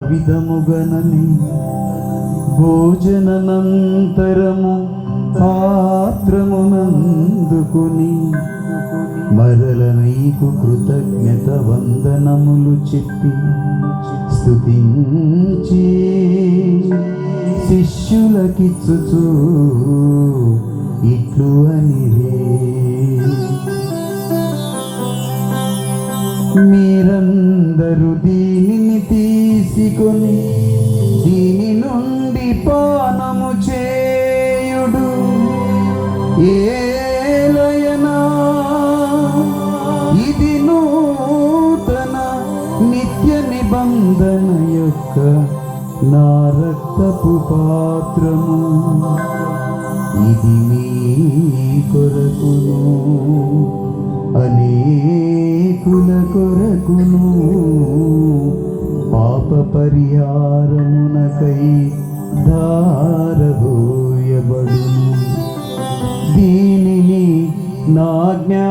విధముగనని భోజననంతరము పాత్రమునందుకుని మరల నీకు కృతజ్ఞత వందనములు చెప్పి స్తుతించి శిష్యులకిచ్చుచు ఇట్లు అనివే, మీరందరూ దీనిని తీసుకొని దీని నుండి పానము చేయుడు. ఏలయనా ఇది నూతన నిత్య నిబంధన యొక్క నా రక్తపు పాత్రము, ఇది మీ కొరకును అనేకుల కొరకును పాప పరిహారమునకై ధారబోయబడును. దీనిని నా